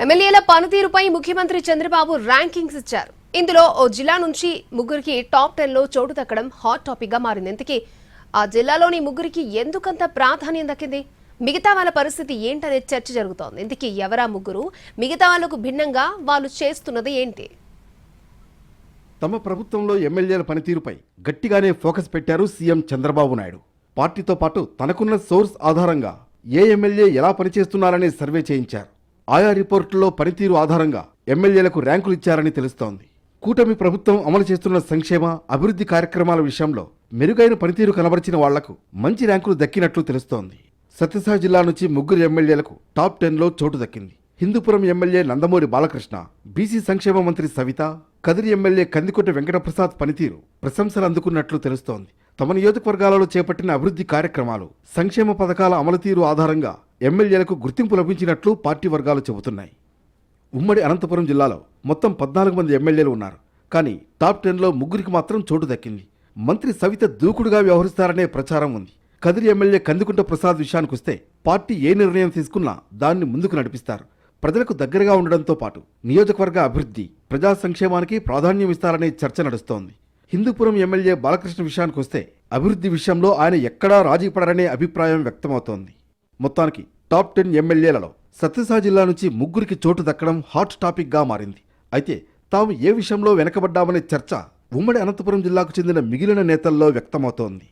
ఎమ్మెల్యేల పనితీరుపై ముఖ్యమంత్రి చంద్రబాబు ర్యాంకింగ్స్ ఇచ్చారు. ఇందులో ఓ జిల్లా నుంచి ముగ్గురికి టాప్ 10 లో చోటు దక్కడం హాట్ టాపిక్ గా మారింది. ఇంతకీ ఆ జిల్లాలోని ముగ్గురికి ఎందుకంత ప్రాధాన్యం దక్కింది? మిగతా వాళ్ళ పరిస్థితి ఏంటనే చర్చ జరుగుతోంది. ఇంతకీ ఎవరా ముగ్గురు? మిగతా వాళ్లకు భిన్నంగా వాళ్ళు చేస్తున్నది ఏంటి? తమ ప్రభుత్వంలో ఎమ్మెల్యేల పనితీరుపై గట్టిగానే ఫోకస్ పెట్టారు సీఎం చంద్రబాబు నాయుడు. పార్టీతో పాటు తనకున్న సోర్స్ ఆధారంగా ఏ ఎమ్మెల్యే ఎలా పనిచేస్తున్నారనే సర్వే చేయించారు. ఆయా రిపోర్టుల్లో పనితీరు ఆధారంగా ఎమ్మెల్యేలకు ర్యాంకులు ఇచ్చారని తెలుస్తోంది. కూటమి ప్రభుత్వం అమలు చేస్తున్న సంక్షేమ అభివృద్ధి కార్యక్రమాల విషయంలో మెరుగైన పనితీరు కనబరిచిన వాళ్లకు మంచి ర్యాంకులు దక్కినట్లు తెలుస్తోంది. సత్యసాయి జిల్లా నుంచి ముగ్గురు ఎమ్మెల్యేలకు టాప్ 10 లో చోటు దక్కింది. హిందూపురం ఎమ్మెల్యే నందమూరి బాలకృష్ణ, బీసీ సంక్షేమ మంత్రి సవిత, కదిరి ఎమ్మెల్యే కందికొట్ట వెంకటప్రసాద్ పనితీరు ప్రశంసలు అందుకున్నట్లు తెలుస్తోంది. తమ నియోజకవర్గాలలో చేపట్టిన అభివృద్ధి కార్యక్రమాలు, సంక్షేమ పథకాల అమలు తీరు ఆధారంగా ఎమ్మెల్యేలకు గుర్తింపు లభించినట్లు పార్టీ వర్గాలు చెబుతున్నాయి. ఉమ్మడి అనంతపురం జిల్లాలో మొత్తం 14 మంది ఎమ్మెల్యేలు ఉన్నారు. కానీ టాప్ 10 లో ముగ్గురికి మాత్రం చోటు దక్కింది. మంత్రి సవిత దూకుడుగా వ్యవహరిస్తారనే ప్రచారం ఉంది. కదిరి ఎమ్మెల్యే కందికుంట ప్రసాద్ విషయానికొస్తే పార్టీ ఏ నిర్ణయం తీసుకున్నా దాన్ని ముందుకు నడిపిస్తారు. ప్రజలకు దగ్గరగా ఉండడంతో పాటు నియోజకవర్గ అభివృద్ధి, ప్రజా సంక్షేమానికి ప్రాధాన్యం ఇస్తారనే చర్చ నడుస్తోంది. హిందూపురం ఎమ్మెల్యే బాలకృష్ణ విషయానికొస్తే అభివృద్ధి విషయంలో ఆయన ఎక్కడా రాజీ పడరనే అభిప్రాయం వ్యక్తమవుతోంది. మొత్తానికి టాప్ 10 ఎమ్మెల్యేలలో సత్యసాయి జిల్లా నుంచి ముగ్గురికి చోటు దక్కడం హాట్ టాపిక్ గా మారింది. అయితే తాము ఏ విషయంలో వెనకబడ్డామనే చర్చ ఉమ్మడి అనంతపురం జిల్లాకు చెందిన మిగిలిన నేతల్లో వ్యక్తమవుతోంది.